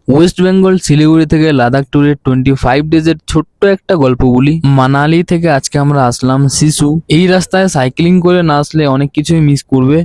West Bengal Siliguri থেকে লাদাখ ট্যুরের 25 ডেজের ছোট্ট একটা গল্প বলি। মানালি থেকে আজকে আমরা আসলাম সিসু। এই রাস্তায় সাইক্লিং করে না আসলে অনেক কিছুই মিস করবে।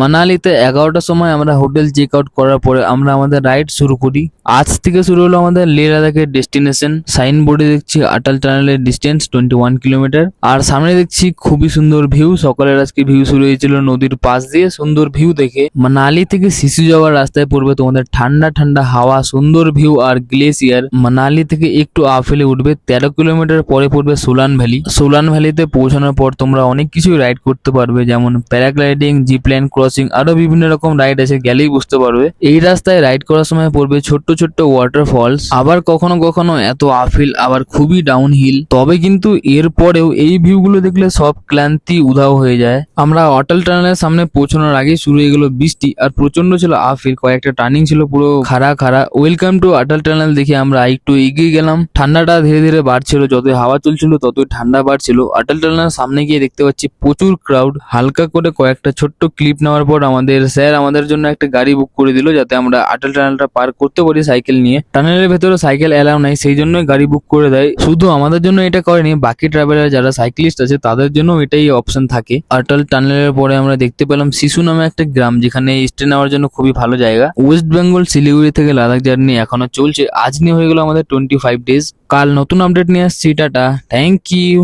মানালিতে 11টার সময় আমরা হোটেল চেক আউট করার পরে আমরা আমাদের রাইড শুরু করি। আজ থেকে শুরু হলো আমাদের লে লাদাখের ডেস্টিনেশন। সাইনবোর্ডে দেখছি আটাল টানেলের ডিস্টেন্স 21 কিলোমিটার। আর সামনে দেখছি খুবই সুন্দর ভিউ। সকালের আজকে ভিউ শুরু হয়েছিল নদীর পাশ দিয়ে, সুন্দর ভিউ দেখে। মানালি থেকে সিসু যাওয়ার রাস্তায় পড়বে তোমাদের ঠান্ডা ঠান্ডা হাওয়া, সুন্দর ভিউ আর গ্লেসিয়ার। মানালি থেকে একটু আপহিলে উঠবে, 13 কিলোমিটার পরে পড়বে সোলান ভ্যালি। সোলান ভ্যালিতে পৌঁছানোর পর তোমরা অনেক কিছুই রাইড করতে পারবে, যেমন প্যারাগ্লাইডিং, জিপ লাইন ক্রসিং, আরো বিভিন্ন রকম রাইড আছে, গেলেই বুঝতে পারবে। এই রাস্তায় রাইড করার সময় পড়বে ছোট্ট ছোট্ট ওয়াটারফলস, আবার কখনো কখনো এত আপহিল আবার খুবই ডাউনহিল। তবে কিন্তু এর পরেও এই ভিউগুলো দেখলে সব ক্লান্তি উধাও হয়ে যায়। আমরা অটল টানেলের সামনে পৌঁছানোর আগেই শুরু হয়ে গেল বৃষ্টি, আর প্রচন্ড ছিল আপহিল, কয়েকটা টার্নিং ছিল পুরো খাড়া খাড়া। ওয়েলকাম টু অটল টানেল দেখে আমরা একটু এগিয়ে গেলাম। ঠান্ডাটা ধীরে ধীরে বাড়ছিল, যতই হাওয়া চলছিল ততই ঠান্ডা বাড়ছিল। অটল টানেলের সামনে গিয়ে দেখতে পাচ্ছি প্রচুর ক্রাউড। হালকা করে কয়েকটা ছোট্ট ক্লিপ নেওয়ার পর আমাদের স্যার আমাদের জন্য একটা গাড়ি বুক করে দিল, যাতে আমরা অটল টানেলটা পার করতে পারি সাইকেল নিয়ে। টানেলের ভেতরে সাইকেল এলাও নাই, সেই জন্যই গাড়ি বুক করে দেয়। শুধু আমাদের জন্য এটা করেনি, বাকি ট্রাভেলার যারা সাইক্লিস্ট আছে তাদের জন্য এটাই অপশন থাকে। অটল টানেলের পরে আমরা দেখতে পেলাম সিসু নামে একটা গ্রাম, যেখানে স্টে নেওয়ার জন্য খুবই ভালো জায়গা। ওয়েস্ট বেঙ্গল শিলিগুড়ি থেকে লাদাখ জার্নি এখনো চলছে। আজ নিয়ে হয়ে গেল আমাদের 25 ডেজ। কাল নতুন আপডেট নিয়ে আসছি। Tata, thank you.